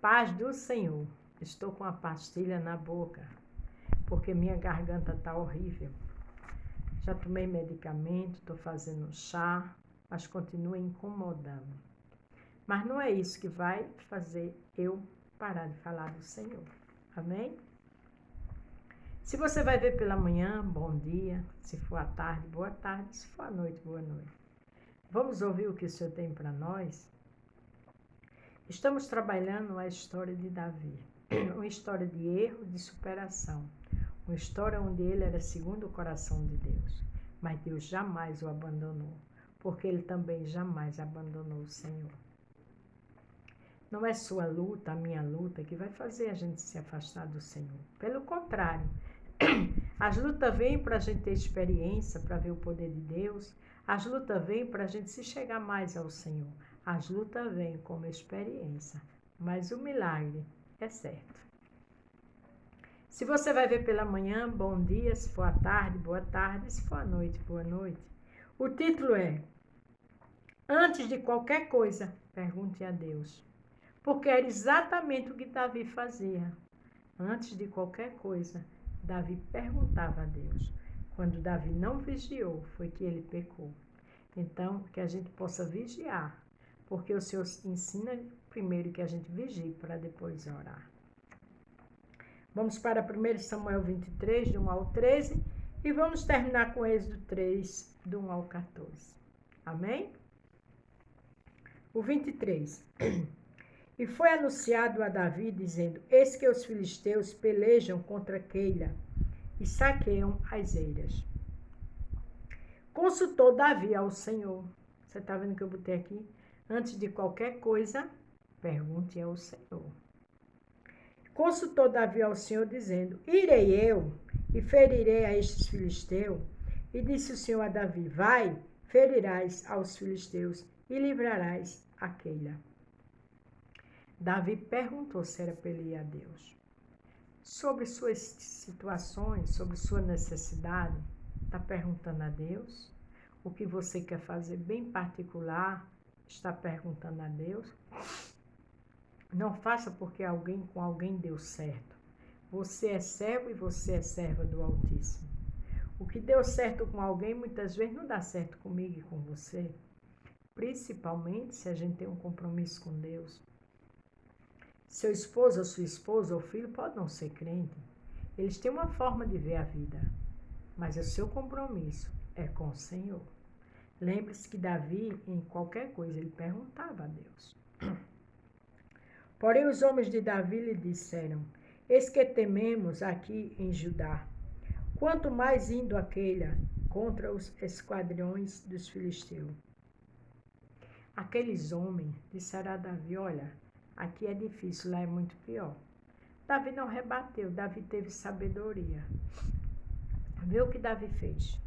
Paz do Senhor. Estou com a pastilha na boca, porque minha garganta está horrível. Já tomei medicamento, estou fazendo chá, mas continua incomodando. Mas não é isso que vai fazer eu parar de falar do Senhor. Amém? Se você vai ver pela manhã, bom dia. Se for à tarde, boa tarde. Se for à noite, boa noite. Vamos ouvir o que o Senhor tem para nós? Estamos trabalhando a história de Davi. Uma história de erro, de superação. Uma história onde ele era segundo o coração de Deus. Mas Deus jamais o abandonou, porque ele também jamais abandonou o Senhor. Não é sua luta, a minha luta, que vai fazer a gente se afastar do Senhor. Pelo contrário, as lutas vêm para a gente ter experiência, para ver o poder de Deus. As lutas vêm para a gente se chegar mais ao Senhor. As lutas vêm como experiência, mas o milagre é certo. Se você vai ver pela manhã, bom dia. Se for à tarde, boa tarde. Se for à noite, boa noite. O título é: Antes de qualquer coisa, pergunte a Deus. Porque era exatamente o que Davi fazia. Antes de qualquer coisa, Davi perguntava a Deus. Quando Davi não vigiou, foi que ele pecou. Então, que a gente possa vigiar, porque o Senhor ensina primeiro que a gente vigie para depois orar. Vamos para 1 Samuel 23, de 1 ao 13, e vamos terminar com Êxodo 3, de 1 ao 14. Amém? O 23. E foi anunciado a Davi, dizendo: Eis que os filisteus pelejam contra Keila e saqueiam as eiras. Consultou Davi ao Senhor. Você está vendo que eu botei aqui? Antes de qualquer coisa, pergunte ao Senhor. Consultou Davi ao Senhor, dizendo: Irei eu e ferirei a estes filisteus. E disse o Senhor a Davi: Vai, ferirás aos filisteus e livrarás a Keila. Davi perguntou se era para ele ir a Deus. Sobre suas situações, sobre sua necessidade, está perguntando a Deus. O que você quer fazer bem particular, está perguntando a Deus. Não faça porque com alguém deu certo. Você é servo e você é serva do Altíssimo. O que deu certo com alguém, muitas vezes não dá certo comigo e com você. Principalmente se a gente tem um compromisso com Deus. Seu esposo ou sua esposa ou filho pode não ser crente. Eles têm uma forma de ver a vida. Mas o seu compromisso é com o Senhor. Lembre-se que Davi, em qualquer coisa, ele perguntava a Deus. Porém, os homens de Davi lhe disseram: Eis que tememos aqui em Judá, quanto mais indo a Keila contra os esquadrões dos filisteus. Aqueles homens disseram a Davi: Olha, aqui é difícil, lá é muito pior. Davi não rebateu, Davi teve sabedoria. Vê o que Davi fez.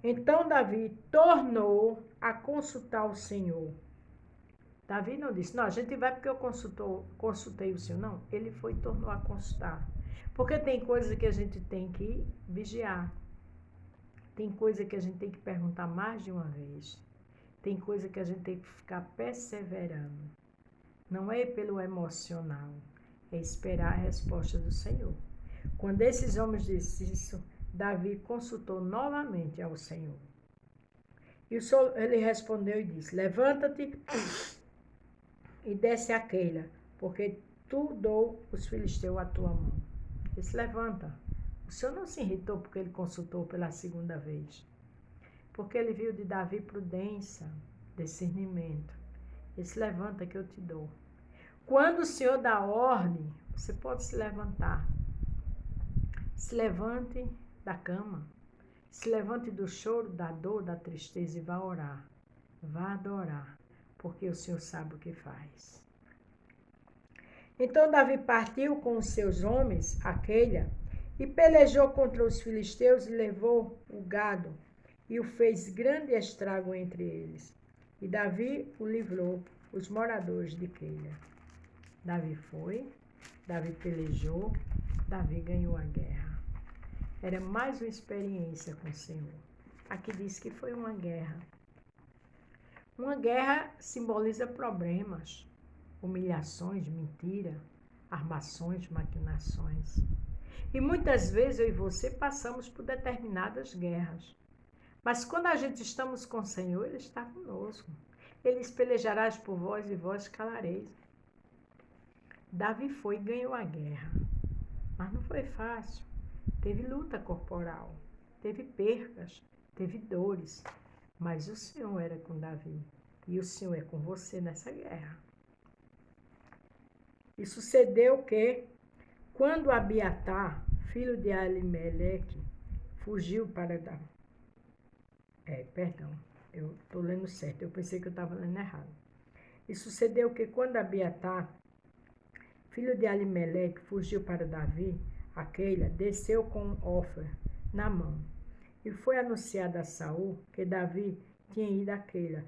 Então Davi tornou a consultar o Senhor. Davi não disse: Não, a gente vai porque eu consultei o Senhor. Não, ele foi e tornou a consultar. Porque tem coisas que a gente tem que vigiar. Tem coisa que a gente tem que perguntar mais de uma vez. Tem coisa que a gente tem que ficar perseverando. Não é pelo emocional, é esperar a resposta do Senhor. Quando esses homens disseram isso, Davi consultou novamente ao Senhor. E o Senhor, ele respondeu e disse: Levanta-te e desce a Keila, porque tu dou os filisteus à tua mão. Ele se levanta. O Senhor não se irritou porque ele consultou pela segunda vez. Porque ele viu de Davi prudência, discernimento. Ele se levanta que eu te dou. Quando o Senhor dá ordem, você pode se levantar. Se levante da cama. Se levante do choro, da dor, da tristeza e vá orar. Vá adorar, porque o Senhor sabe o que faz. Então Davi partiu com os seus homens a Keila e pelejou contra os filisteus e levou o gado e o fez grande estrago entre eles. E Davi o livrou, os moradores de Keila. Davi foi, Davi pelejou, Davi ganhou a guerra. Era mais uma experiência com o Senhor. Aqui diz que foi uma guerra. Uma guerra simboliza problemas, humilhações, mentira, armações, maquinações. E muitas vezes eu e você passamos por determinadas guerras. Mas quando a gente estamos com o Senhor, Ele está conosco. Ele pelejará por vós e vós calareis. Davi foi e ganhou a guerra. Mas não foi fácil. Teve luta corporal, teve percas, teve dores. Mas o Senhor era com Davi. E o Senhor é com você nessa guerra. E sucedeu que, quando Abiatar, filho de Alimeleque, fugiu para Davi. Eu estou lendo certo, eu pensei que eu estava lendo errado. E sucedeu que, quando Abiatar, filho de Alimeleque, fugiu para Davi, a Keila desceu com Ofra na mão. E foi anunciado a Saul que Davi tinha ido a Keila.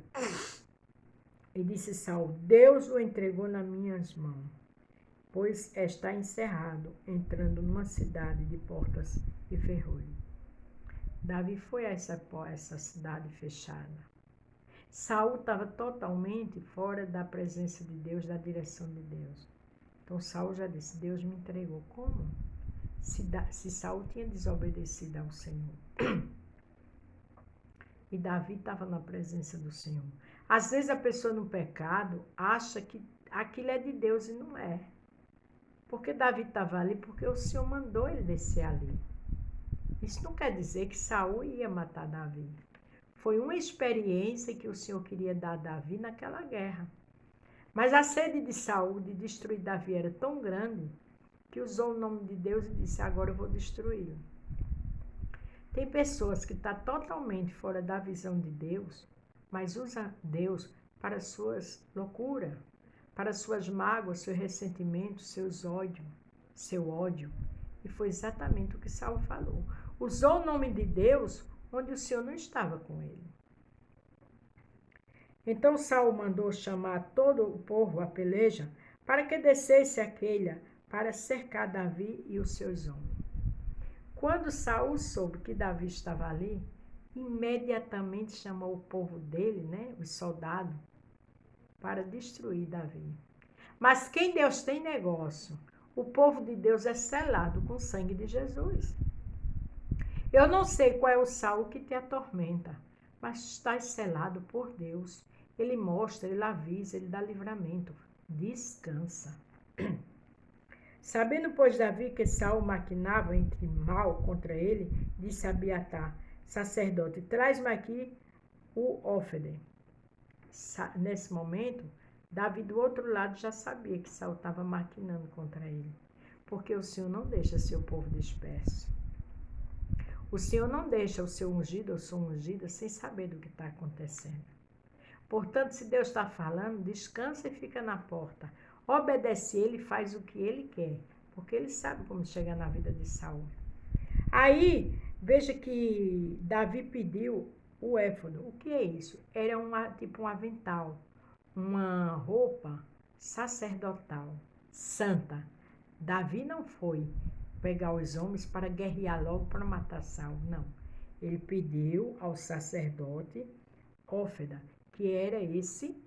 E disse Saul: Deus o entregou nas minhas mãos, pois está encerrado, entrando numa cidade de portas e ferrolhos. Davi foi a essa cidade fechada. Saul estava totalmente fora da presença de Deus, da direção de Deus. Então Saul já disse: Deus me entregou. Como? Se Saul tinha desobedecido ao Senhor. E Davi estava na presença do Senhor. Às vezes a pessoa no pecado acha que aquilo é de Deus e não é. Porque Davi estava ali porque o Senhor mandou ele descer ali. Isso não quer dizer que Saul ia matar Davi. Foi uma experiência que o Senhor queria dar a Davi naquela guerra. Mas a sede de Saul de destruir Davi era tão grande que usou o nome de Deus e disse: agora eu vou destruí-lo. Tem pessoas que estão totalmente fora da visão de Deus, mas usa Deus para suas loucuras, para suas mágoas, seus ressentimentos, seu ódio. E foi exatamente o que Saul falou. Usou o nome de Deus onde o Senhor não estava com ele. Então Saul mandou chamar todo o povo à peleja para que descesse a Keila para cercar Davi e os seus homens. Quando Saul soube que Davi estava ali, imediatamente chamou o povo dele, os soldados, para destruir Davi. Mas quem Deus tem negócio, o povo de Deus é selado com o sangue de Jesus. Eu não sei qual é o Saul que te atormenta, mas estás selado por Deus. Ele mostra, ele avisa, ele dá livramento. Descansa. Sabendo, pois, Davi que Saul maquinava entre mal contra ele, disse a Abiatar, sacerdote: traz-me aqui o Ófede. Nesse momento, Davi do outro lado já sabia que Saul estava maquinando contra ele, porque o Senhor não deixa seu povo disperso. O Senhor não deixa o seu ungido ou sua ungida sem saber do que está acontecendo. Portanto, se Deus está falando, descansa e fica na porta. Obedece ele e faz o que ele quer, porque ele sabe como chegar na vida de Saul. Aí, veja que Davi pediu o éfodo. O que é isso? Era tipo um avental, uma roupa sacerdotal, santa. Davi não foi pegar os homens para guerrear logo para matar Saul, não. Ele pediu ao sacerdote Ófeda, que era esse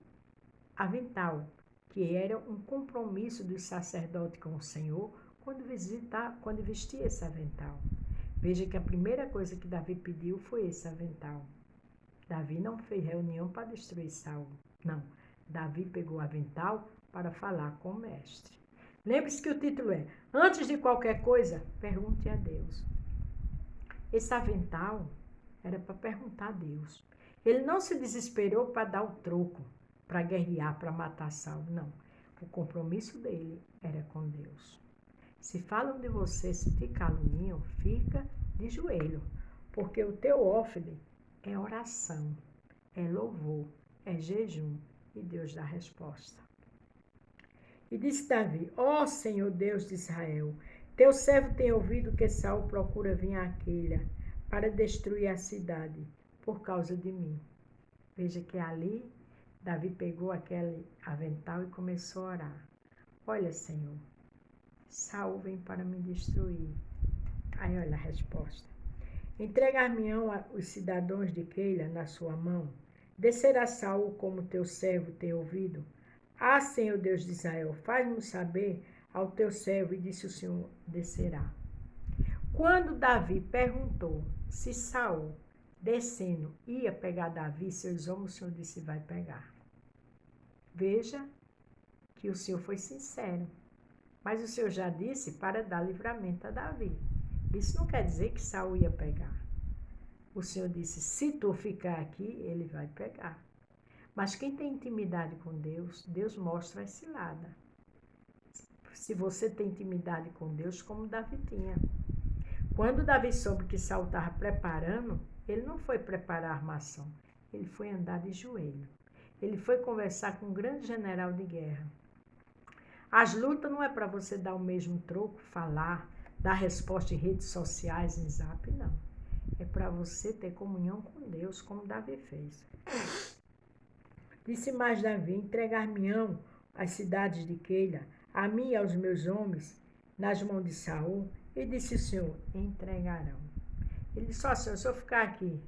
avental, que era um compromisso do sacerdote com o Senhor quando vestia esse avental. Veja que a primeira coisa que Davi pediu foi esse avental. Davi não fez reunião para destruir Saul, não. Davi pegou o avental para falar com o mestre. Lembre-se que o título é: antes de qualquer coisa, pergunte a Deus. Esse avental era para perguntar a Deus. Ele não se desesperou para dar o troco, para guerrear, para matar Saul, não. O compromisso dele era com Deus. Se falam de você, se te caluniam, fica de joelho, porque o teu Ófede é oração, é louvor, é jejum, e Deus dá resposta. E disse Davi: ó Senhor Deus de Israel, teu servo tem ouvido que Saul procura vir a Keila para destruir a cidade por causa de mim. Veja que ali Davi pegou aquele avental e começou a orar. Olha, Senhor, Saul vem para me destruir. Aí olha a resposta. Entregar-me-ão os cidadãos de Keila na sua mão, Descerá Saul como teu servo tem ouvido? Ah, Senhor Deus de Israel, faz-nos saber ao teu servo, e disse o Senhor, descerá. Quando Davi perguntou se Saul, descendo, ia pegar Davi, seus homens, o Senhor disse, vai pegar. Veja que o Senhor foi sincero. Mas o Senhor já disse para dar livramento a Davi. Isso não quer dizer que Saul ia pegar. O Senhor disse, se tu ficar aqui, ele vai pegar. Mas quem tem intimidade com Deus, Deus mostra a cilada. Se você tem intimidade com Deus, como Davi tinha. Quando Davi soube que Saul estava preparando, ele não foi preparar a armação. Ele foi andar de joelho. Ele foi conversar com um grande general de guerra. As lutas não é para você dar o mesmo troco, falar, dar resposta em redes sociais, em zap, não. É para você ter comunhão com Deus, como Davi fez. Disse mais Davi, entregar-me-ão as cidades de Keila, a mim e aos meus homens, nas mãos de Saul. E disse o Senhor, entregarão. Ele disse, Senhor, se eu ficar aqui,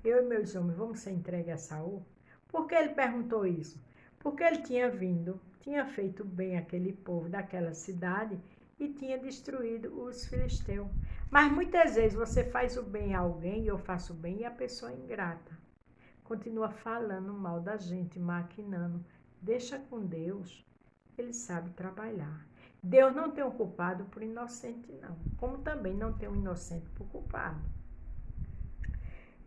eu e meus homens, vamos ser entregues a Saul? Por que ele perguntou isso? Porque ele tinha vindo, tinha feito bem aquele povo daquela cidade e tinha destruído os filisteus. Mas muitas vezes você faz o bem a alguém, e eu faço o bem, e a pessoa é ingrata. Continua falando mal da gente, maquinando. Deixa com Deus, ele sabe trabalhar. Deus não tem um culpado por inocente, não. Como também não tem um inocente por culpado.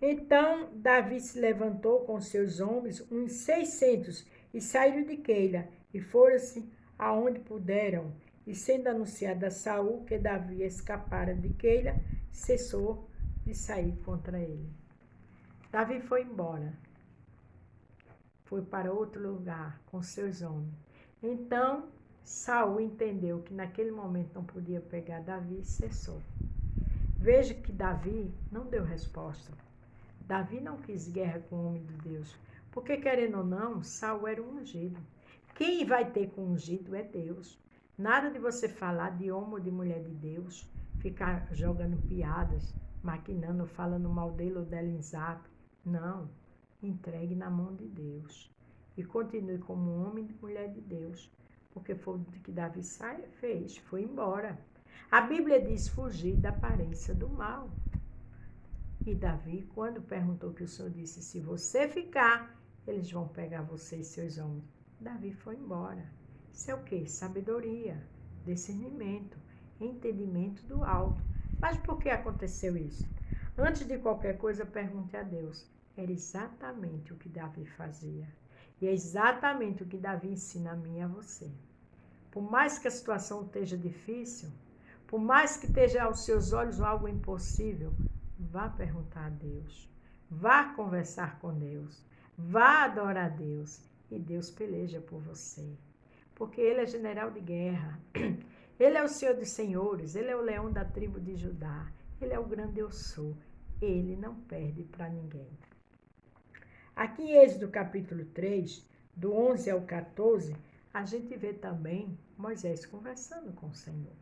Então Davi se levantou com seus homens, uns 600, e saíram de Keila, e foram-se aonde puderam. E sendo anunciado a Saul que Davi escapara de Keila, cessou de sair contra ele. Davi foi embora. Foi para outro lugar com seus homens. Então Saul entendeu que naquele momento não podia pegar Davi e cessou. Veja que Davi não deu resposta. Davi não quis guerra com o homem de Deus, porque querendo ou não, Saul era um ungido. Quem vai ter com ungido é Deus. Nada de você falar de homem ou de mulher de Deus, ficar jogando piadas, maquinando, falando mal dele ou dela em zap. Não, entregue na mão de Deus. E continue como homem e mulher de Deus, porque foi o que Davi fez, foi embora. A Bíblia diz fugir da aparência do mal. E Davi, quando perguntou que o Senhor disse, se você ficar, eles vão pegar você e seus homens. Davi foi embora. Isso é o quê? Sabedoria, discernimento, entendimento do alto. Mas por que aconteceu isso? Antes de qualquer coisa, pergunte a Deus. Era exatamente o que Davi fazia. E é exatamente o que Davi ensina a mim e a você. Por mais que a situação esteja difícil, por mais que esteja aos seus olhos algo impossível, vá perguntar a Deus, vá conversar com Deus, vá adorar a Deus e Deus peleja por você. Porque Ele é general de guerra, Ele é o Senhor dos senhores, Ele é o leão da tribo de Judá, Ele é o grande eu sou, Ele não perde para ninguém. Aqui em Êxodo capítulo 3, do 11 ao 14, a gente vê também Moisés conversando com o Senhor.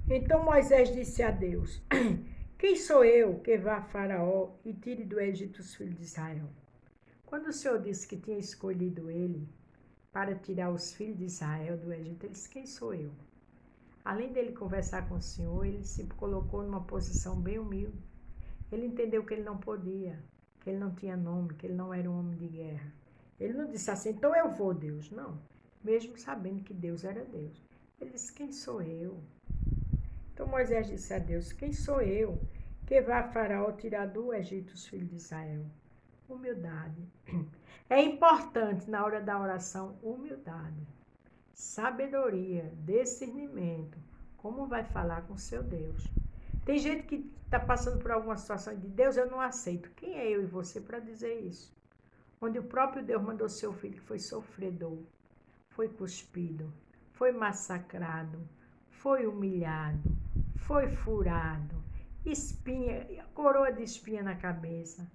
Então Moisés disse a Deus, quem sou eu que vá a Faraó e tire do Egito os filhos de Israel? Quando o Senhor disse que tinha escolhido ele para tirar os filhos de Israel do Egito, ele disse, quem sou eu? Além dele conversar com o Senhor, ele se colocou numa posição bem humilde. Ele entendeu que ele não podia, que ele não tinha nome, que ele não era um homem de guerra. Ele não disse assim, então eu vou, Deus. Não, mesmo sabendo que Deus era Deus. Ele disse, quem sou eu? Então Moisés disse a Deus, quem sou eu que vá a Faraó tirar do Egito os filhos de Israel? Humildade. É importante na hora da oração, humildade, sabedoria, discernimento. Como vai falar com seu Deus? Tem gente que está passando por alguma situação de Deus, eu não aceito. Quem é eu e você para dizer isso? Onde o próprio Deus mandou seu filho que foi sofredor, foi cuspido, foi massacrado, foi humilhado, foi furado, espinha, coroa de espinha na cabeça,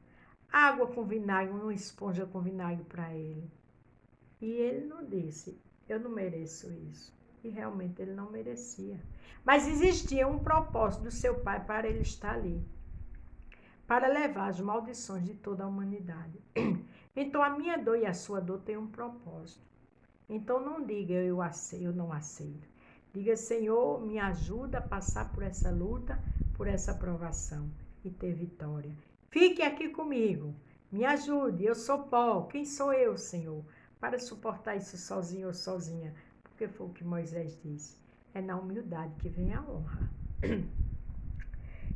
água com vinagre, uma esponja com vinagre para ele. E ele não disse, eu não mereço isso. E realmente ele não merecia. Mas existia um propósito do seu pai para ele estar ali. para levar as maldições de toda a humanidade. Então a minha dor e a sua dor têm um propósito. Então não diga eu não aceito. Diga, Senhor, me ajuda a passar por essa luta, por essa provação e ter vitória. Fique aqui comigo, me ajude, eu sou pó. Quem sou eu, Senhor, para suportar isso sozinho ou sozinha? Porque foi o que Moisés disse. É na humildade que vem a honra.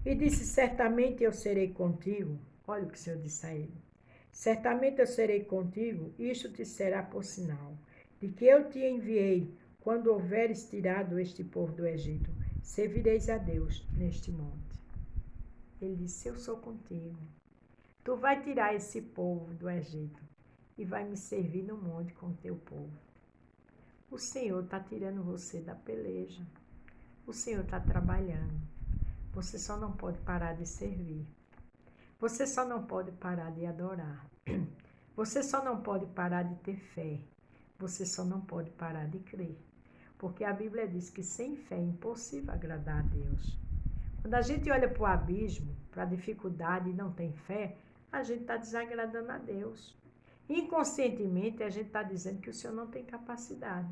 E disse, certamente eu serei contigo. Olha o que o Senhor disse a ele. Certamente eu serei contigo, isto te será por sinal, de que eu te enviei, quando houveres tirado este povo do Egito, servireis a Deus neste monte. Ele disse, eu sou contigo. Tu vai tirar esse povo do Egito e vai me servir no monte com o teu povo. O Senhor está tirando você da peleja. O Senhor está trabalhando. Você só não pode parar de servir. Você só não pode parar de adorar. Você só não pode parar de ter fé. Você só não pode parar de crer. Porque a Bíblia diz que sem fé é impossível agradar a Deus. Quando a gente olha para o abismo, para a dificuldade e não tem fé, a gente está desagradando a Deus. Inconscientemente, a gente está dizendo que o Senhor não tem capacidade.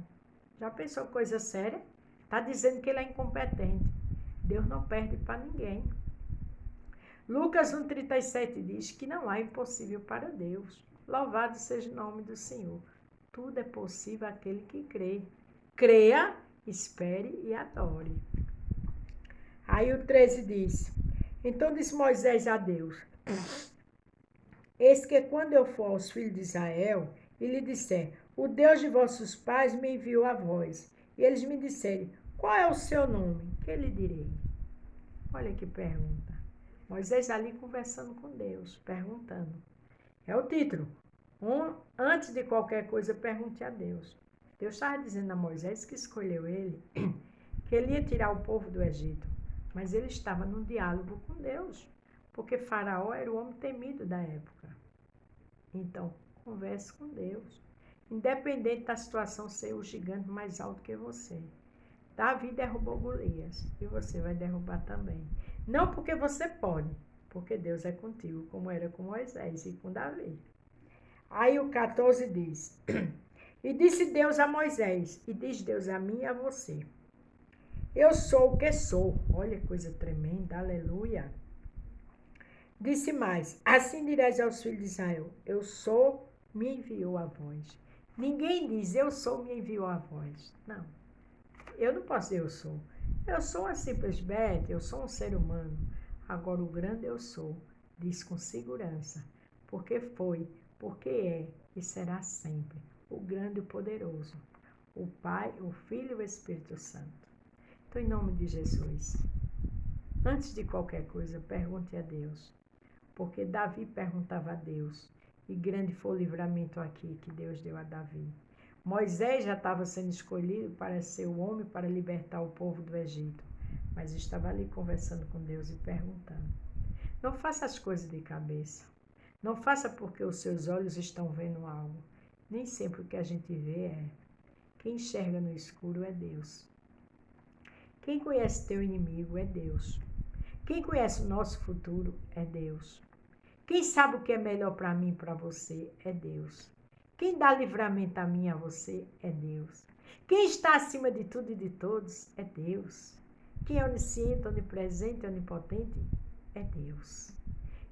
Já pensou coisa séria? Está dizendo que ele é incompetente. Deus não perde para ninguém. Lucas 1,37 diz que não há impossível para Deus. Louvado seja o nome do Senhor. Tudo é possível àquele que crê. Creia, espere e adore. Aí o 13 diz, então disse Moisés a Deus, eis que quando eu for aos filhos de Israel e lhe disser, o Deus de vossos pais me enviou a vós, e eles me disserem, qual é o seu nome? Que lhe direi? Olha que pergunta. Moisés ali conversando com Deus, perguntando. É o título. Antes de qualquer coisa, pergunte a Deus. Deus estava dizendo a Moisés que escolheu ele, que ele ia tirar o povo do Egito. Mas ele estava num diálogo com Deus, porque Faraó era o homem temido da época. Então, converse com Deus. Independente da situação ser o gigante mais alto que você. Davi derrubou Golias e você vai derrubar também. Não porque você pode, porque Deus é contigo, como era com Moisés e com Davi. Aí o 14 diz, e disse Deus a Moisés, e diz Deus a mim e a você, eu sou o que sou. Olha que coisa tremenda, aleluia. Disse mais, assim dirás aos filhos de Israel, eu sou, me enviou a vós. Ninguém diz, eu sou, me enviou a vós. Não, eu não posso dizer eu sou. Eu sou uma simples Bete, eu sou um ser humano. Agora o grande eu sou, diz com segurança, porque foi, porque é e será sempre o grande e o poderoso, o Pai, o Filho e o Espírito Santo. Então, em nome de Jesus, antes de qualquer coisa, pergunte a Deus, porque Davi perguntava a Deus, e grande foi o livramento aqui que Deus deu a Davi. Moisés já estava sendo escolhido para ser o homem para libertar o povo do Egito, mas estava ali conversando com Deus e perguntando. Não faça as coisas de cabeça. Não faça porque os seus olhos estão vendo algo. Nem sempre o que a gente vê é. Quem enxerga no escuro é Deus. Quem conhece teu inimigo é Deus. Quem conhece o nosso futuro é Deus. Quem sabe o que é melhor para mim e para você é Deus. Quem dá livramento a mim e a você é Deus. Quem está acima de tudo e de todos é Deus. Quem é onisciente, onipresente, onipotente é Deus.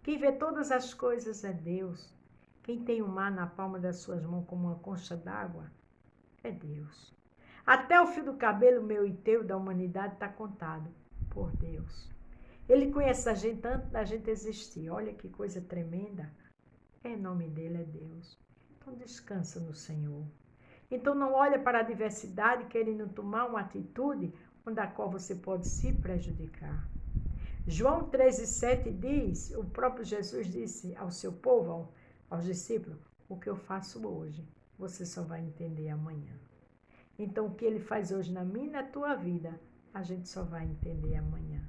Quem vê todas as coisas é Deus. Quem tem o mar na palma das suas mãos como uma concha d'água é Deus. Até o fio do cabelo meu e teu da humanidade está contado por Deus. Ele conhece a gente antes da gente existir. Olha que coisa tremenda. Em nome dele é Deus. Então descansa no Senhor. Então não olha para a adversidade querendo tomar uma atitude onde a qual você pode se prejudicar. João 13,7 diz, o próprio Jesus disse ao seu povo, aos discípulos, o que eu faço hoje, você só vai entender amanhã. Então o que ele faz hoje na minha e na tua vida, a gente só vai entender amanhã.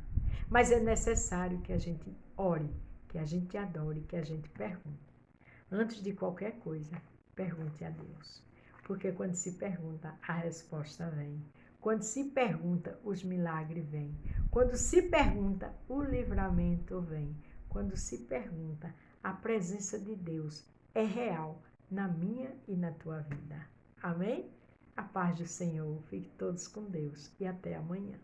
Mas é necessário que a gente ore, que a gente adore, que a gente pergunte. Antes de qualquer coisa, pergunte a Deus. Porque quando se pergunta, a resposta vem. Quando se pergunta, os milagres vêm. Quando se pergunta, o livramento vem. quando se pergunta: a presença de Deus é real na minha e na tua vida. Amém? A paz do Senhor. Fiquem todos com Deus e até amanhã.